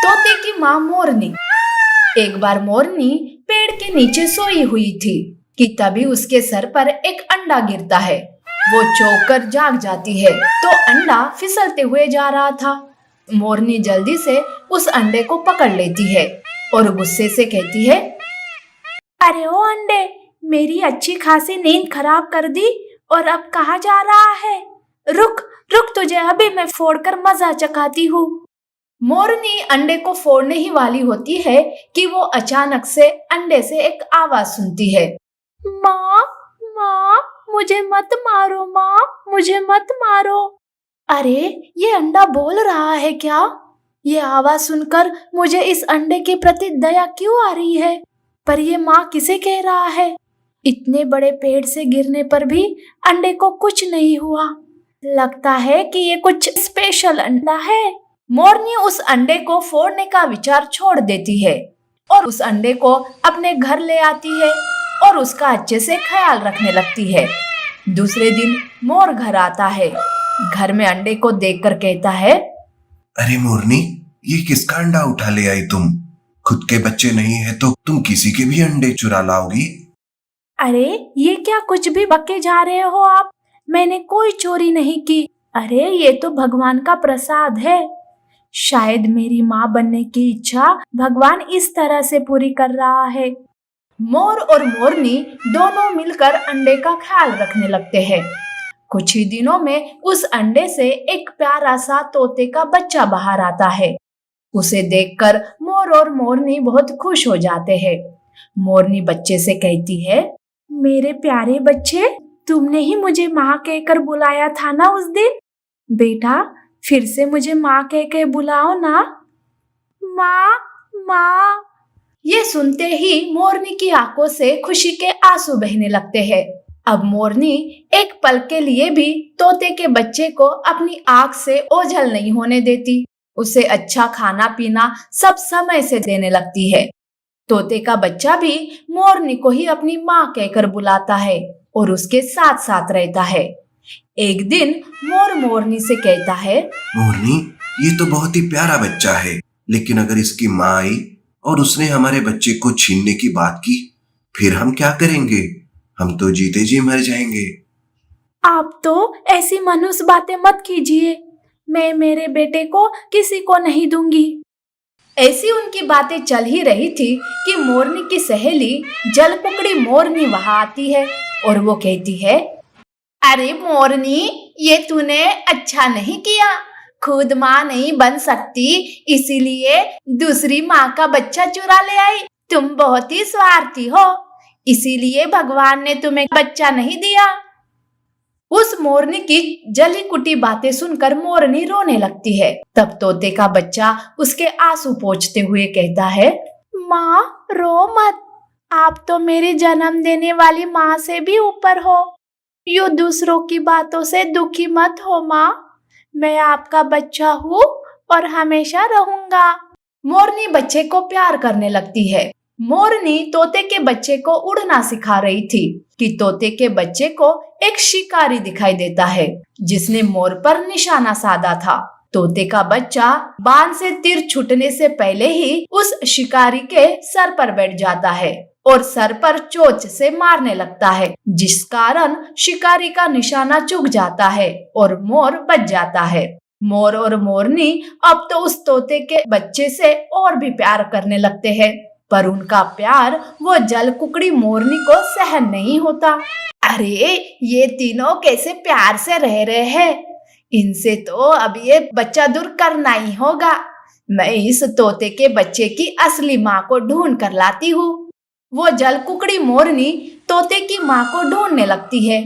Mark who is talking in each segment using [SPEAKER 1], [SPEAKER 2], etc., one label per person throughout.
[SPEAKER 1] तोते की माँ मोरनी। एक बार मोरनी पेड़ के नीचे सोई हुई थी कि तभी उसके सर पर एक अंडा गिरता है। वो चौंक कर जाग जाती है तो अंडा फिसलते हुए जा रहा था। मोरनी जल्दी से उस अंडे को पकड़ लेती है और गुस्से से कहती है, अरे ओ अंडे, मेरी अच्छी खासी नींद खराब कर दी और अब कहाँ जा रहा है? रुक रुक, तुझे अभी मैं फोड़कर मजा चखाती हूँ। मोरनी अंडे को फोड़ने ही वाली होती है कि वो अचानक से अंडे से एक आवाज सुनती है, माँ माँ, मुझे मत मारो माँ, मुझे मत मारो। अरे, ये अंडा बोल रहा है क्या? ये आवाज सुनकर मुझे इस अंडे के प्रति दया क्यों आ रही है? पर ये माँ किसे कह रहा है? इतने बड़े पेड़ से गिरने पर भी अंडे को कुछ नहीं हुआ। लगता है कि ये कुछ स्पेशल अंडा है। मोरनी उस अंडे को फोड़ने का विचार छोड़ देती है और उस अंडे को अपने घर ले आती है और उसका अच्छे से ख्याल रखने लगती है। दूसरे दिन मोर घर आता है। घर में अंडे को देखकर कहता है,
[SPEAKER 2] अरे मोरनी, ये किसका अंडा उठा ले आई तुम? खुद के बच्चे नहीं है तो तुम किसी के भी अंडे चुरा लाओगी?
[SPEAKER 1] अरे, ये क्या कुछ भी बके जा रहे हो आप? मैंने कोई चोरी नहीं की। अरे, ये तो भगवान का प्रसाद है। शायद मेरी माँ बनने की इच्छा भगवान इस तरह से पूरी कर रहा है। मोर और मोरनी दोनों मिलकर अंडे का ख्याल रखने लगते हैं। कुछ ही दिनों में उस अंडे से एक प्यारा सा तोते का बच्चा बाहर आता है। उसे देखकर मोर और मोरनी बहुत खुश हो जाते हैं। मोरनी बच्चे से कहती है, मेरे प्यारे बच्चे, तुमने ही मुझे माँ कहकर बुलाया था ना उस दिन? बेटा, फिर से मुझे माँ कह के बुलाओ ना। माँ माँ। ये सुनते ही मोरनी की आंखों से खुशी के आंसू बहने लगते हैं। अब मोरनी एक पल के लिए भी तोते के बच्चे को अपनी आंख से ओझल नहीं होने देती। उसे अच्छा खाना पीना सब समय से देने लगती है। तोते का बच्चा भी मोरनी को ही अपनी माँ कहकर बुलाता है और उसके साथ साथ रहता है। एक दिन मोर मोरनी से कहता है,
[SPEAKER 2] मोरनी, ये तो बहुत ही प्यारा बच्चा है, लेकिन अगर इसकी माँ आई और उसने हमारे बच्चे को छीनने की बात की, फिर हम क्या करेंगे? हम तो जीते जी मर जाएंगे।
[SPEAKER 1] आप तो ऐसी मनुष्य बातें मत कीजिए। मैं मेरे बेटे को किसी को नहीं दूंगी। ऐसी उनकी बातें चल ही रही थी कि मोरनी की सहेली जलकुकड़ी मोरनी वहां आती है और वो कहती है, अरे मोरनी, ये तूने अच्छा नहीं किया। खुद माँ नहीं बन सकती, इसीलिए दूसरी माँ का बच्चा चुरा ले आई। तुम बहुत ही स्वार्थी हो, इसीलिए भगवान ने तुम्हें बच्चा नहीं दिया। उस मोरनी की जली कुटी बातें सुनकर मोरनी रोने लगती है। तब तोते का बच्चा उसके आंसू पोंछते हुए कहता है, माँ रो मत, आप तो मेरी जन्म देने वाली माँ से भी ऊपर हो। यूं दूसरों की बातों से दुखी मत हो माँ, मैं आपका बच्चा हूँ और हमेशा रहूंगा। मोरनी बच्चे को प्यार करने लगती है। मोरनी तोते के बच्चे को उड़ना सिखा रही थी कि तोते के बच्चे को एक शिकारी दिखाई देता है जिसने मोर पर निशाना साधा था। तोते का बच्चा बाण से तीर छूटने से पहले ही उस शिकारी के सर पर बैठ जाता है और सर पर चोंच से मारने लगता है, जिस कारण शिकारी का निशाना चूक जाता है और मोर बच जाता है। मोर और मोरनी अब तो उस तोते के बच्चे से और भी प्यार करने लगते हैं, पर उनका प्यार वो जलकुकड़ी मोरनी को सहन नहीं होता। अरे, ये तीनों कैसे प्यार से रह रहे हैं, इनसे तो अब ये बच्चा दूर करना ही होगा। मैं इस तोते के बच्चे की असली माँ को ढूंढ कर लाती हूँ। वो जलकुकड़ी मोरनी तोते की माँ को ढूंढने लगती है।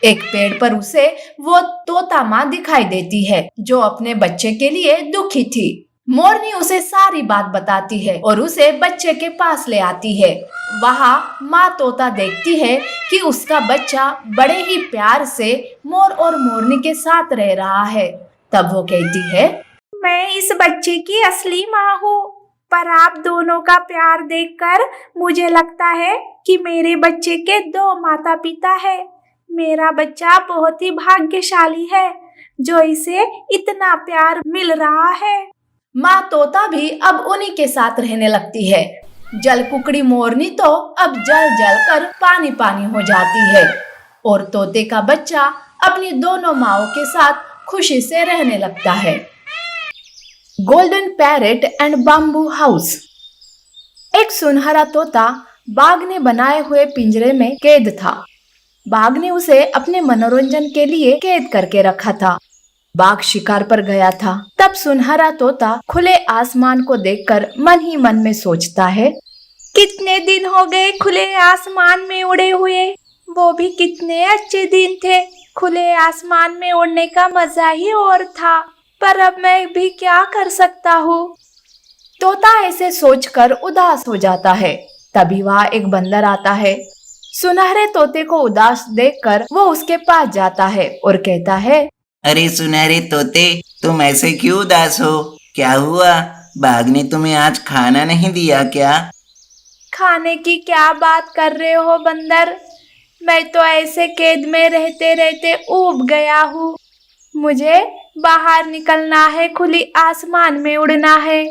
[SPEAKER 1] एक पेड़ पर उसे वो तोता माँ दिखाई देती है जो अपने बच्चे के लिए दुखी थी। मोरनी उसे सारी बात बताती है और उसे बच्चे के पास ले आती है। वहाँ माँ तोता देखती है कि उसका बच्चा बड़े ही प्यार से मोर और मोरनी के साथ रह रहा है। तब वो कहती है, मैं इस बच्चे की असली माँ हूँ, पर आप दोनों का प्यार देखकर मुझे लगता है कि मेरे बच्चे के दो माता पिता है। मेरा बच्चा बहुत ही भाग्यशाली है जो इसे इतना प्यार मिल रहा है। माँ तोता भी अब उन्हीं के साथ रहने लगती है। जल कुकड़ी मोरनी तो अब जल जल कर पानी पानी हो जाती है और तोते का बच्चा अपनी दोनों माँओं के साथ खुशी से रहने लगता है। Golden parrot and bamboo house. एक सुनहरा तोता बाघ ने बनाए हुए पिंजरे में कैद था। बाघ ने उसे अपने मनोरंजन के लिए कैद करके रखा था। बाघ शिकार पर गया था। तब सुनहरा तोता खुले आसमान को देखकर मन ही मन में सोचता है, कितने दिन हो गए खुले आसमान में उड़े हुए, वो भी कितने अच्छे दिन थे। खुले आसमान में उड़ने का मजा ही और था, पर अब मैं भी क्या कर सकता हूँ। तोता ऐसे सोचकर उदास हो जाता है। तभी वहाँ एक बंदर आता है। सुनहरे तोते को उदास देखकर वो उसके पास जाता है और कहता है,
[SPEAKER 3] अरे सुनहरे तोते, तुम ऐसे क्यों उदास हो? क्या हुआ? बाघ ने तुम्हें आज खाना नहीं दिया क्या?
[SPEAKER 1] खाने की क्या बात कर रहे हो बंदर, मैं तो ऐसे कैद में रहते रहते ऊब गया हूँ। मुझे बाहर निकलना है, खुली आसमान में उड़ना है।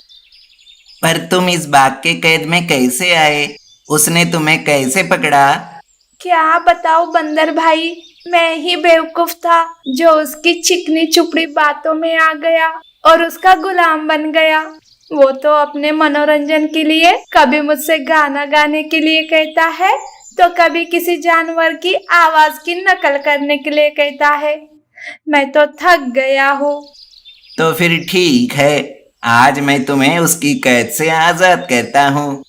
[SPEAKER 3] पर तुम इस बाघ के कैद में कैसे आए? उसने तुम्हें कैसे पकड़ा?
[SPEAKER 1] क्या बताओ बंदर भाई, मैं ही बेवकूफ था जो उसकी चिकनी चुपड़ी बातों में आ गया और उसका गुलाम बन गया। वो तो अपने मनोरंजन के लिए कभी मुझसे गाना गाने के लिए कहता है, तो कभी किसी जानवर की आवाज की नकल करने के लिए कहता है। मैं तो थक गया हूँ।
[SPEAKER 3] तो फिर ठीक है, आज मैं तुम्हें उसकी कैद से आजाद करता हूँ।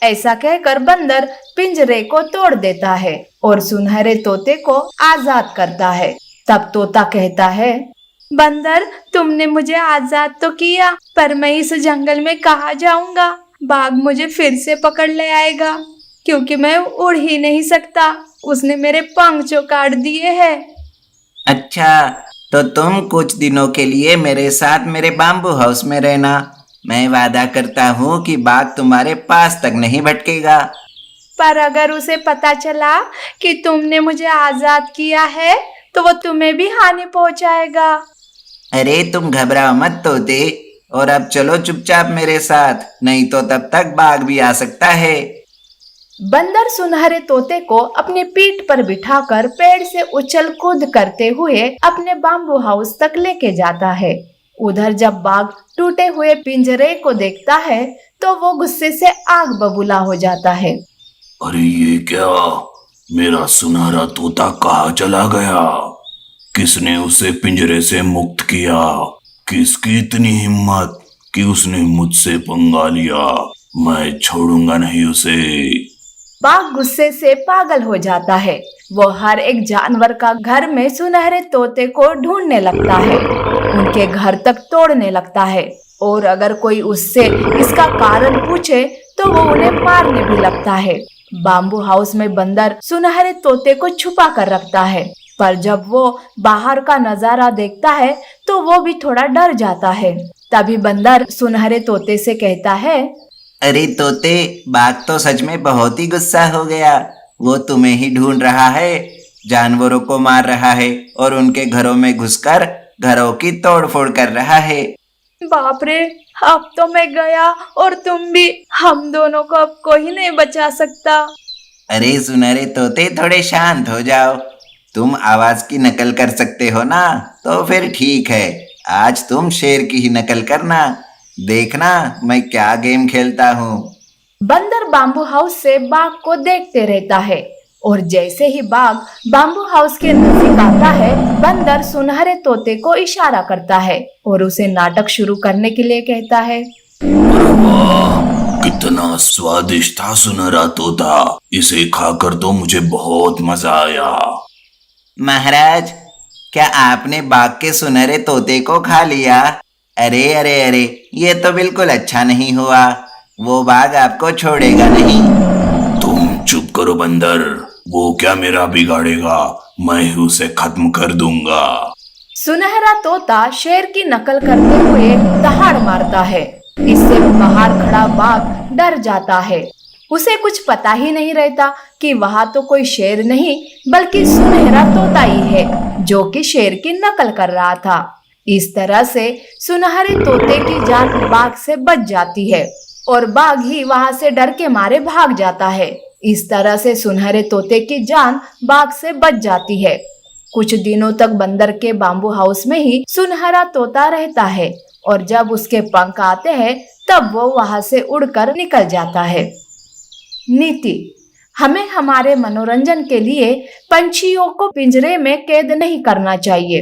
[SPEAKER 1] ऐसा कहकर बंदर पिंजरे को तोड़ देता है और सुनहरे तोते को आजाद करता है। तब तोता कहता है, बंदर, तुमने मुझे आजाद तो किया, पर मैं इस जंगल में कहाँ जाऊंगा? बाघ मुझे फिर से पकड़ ले आएगा, क्योंकि मैं उड़ ही नहीं सकता। उसने मेरे पंख काट दिए हैं।
[SPEAKER 3] अच्छा, तो तुम कुछ दिनों के लिए मेरे साथ मेरे बाम्बू हाउस में रहना। मैं वादा करता हूँ कि बाघ तुम्हारे पास तक नहीं भटकेगा।
[SPEAKER 1] पर अगर उसे पता चला कि तुमने मुझे आजाद किया है, तो वो तुम्हें भी हानि पहुंचाएगा।
[SPEAKER 3] अरे तुम घबराओ मत तोते, और अब चलो चुपचाप मेरे साथ, नहीं तो तब तक बाघ भी आ सकता है।
[SPEAKER 1] बंदर सुनहरे तोते को अपनी पीठ पर बिठाकर पेड़ से उछल कूद करते हुए अपने बाम्बू हाउस तक लेके जाता है। उधर जब बाघ टूटे हुए पिंजरे को देखता है तो वो गुस्से से आग बबूला हो जाता है।
[SPEAKER 4] अरे ये क्या, मेरा सुनहरा तोता कहाँ चला गया? किसने उसे पिंजरे से मुक्त किया? किसकी इतनी हिम्मत कि उसने मुझसे पंगा लिया? मैं छोड़ूंगा नहीं उसे।
[SPEAKER 1] बाघ गुस्से से पागल हो जाता है। वो हर एक जानवर का घर में सुनहरे तोते को ढूंढने लगता है, उनके घर तक तोड़ने लगता है, और अगर कोई उससे इसका कारण पूछे तो वो उन्हें मारने भी लगता है। बाम्बू हाउस में बंदर सुनहरे तोते को छुपा कर रखता है, पर जब वो बाहर का नजारा देखता है तो वो भी थोड़ा डर जाता है। तभी बंदर सुनहरे तोते से कहता है,
[SPEAKER 3] अरे तोते, बाघ तो सच में बहुत ही गुस्सा हो गया। वो तुम्हें ही ढूंढ रहा है, जानवरों को मार रहा है और उनके घरों में घुसकर घरों की तोड़फोड़ कर रहा है।
[SPEAKER 1] बाप रे, अब तो मैं गया और तुम भी। हम दोनों को अब कोई नहीं बचा सकता।
[SPEAKER 3] अरे सुनहरे तोते, थोड़े शांत हो जाओ। तुम आवाज की नकल कर सकते हो ना, तो फिर ठीक है, आज तुम शेर की ही नकल करना। देखना मैं क्या गेम खेलता हूँ।
[SPEAKER 1] बंदर बाम्बू हाउस से बाघ को देखते रहता है, और जैसे ही बाघ बाम्बू हाउस के नजदीक आता है, बंदर सुनहरे तोते को इशारा करता है और उसे नाटक शुरू करने के लिए कहता है।
[SPEAKER 4] अरे वाह, कितना स्वादिष्ट था सुनहरा तोता, इसे खाकर तो मुझे बहुत मजा आया।
[SPEAKER 3] महाराज, क्या आपने बाघ के सुनहरे तोते को खा लिया? अरे अरे अरे, ये तो बिल्कुल अच्छा नहीं हुआ। वो बाघ आपको छोड़ेगा नहीं।
[SPEAKER 4] तुम चुप करो बंदर, वो क्या मेरा बिगाड़ेगा, मैं ही उसे खत्म कर दूंगा।
[SPEAKER 1] सुनहरा तोता शेर की नकल करते हुए दहाड़ मारता है। इससे बाहर खड़ा बाघ डर जाता है। उसे कुछ पता ही नहीं रहता कि वहाँ तो कोई शेर नहीं बल्कि सुनहरा तोता ही है, जो कि शेर की नकल कर रहा था। इस तरह से सुनहरे तोते की जान बाघ से बच जाती है और बाघ ही वहां से डर के मारे भाग जाता है। इस तरह से सुनहरे तोते की जान बाघ से बच जाती है। कुछ दिनों तक बंदर के बाम्बू हाउस में ही सुनहरा तोता रहता है और जब उसके पंख आते हैं तब वो वहां से उड़कर निकल जाता है। नीति: हमें हमारे मनोरंजन के लिए पंछियों को पिंजरे में कैद नहीं करना चाहिए।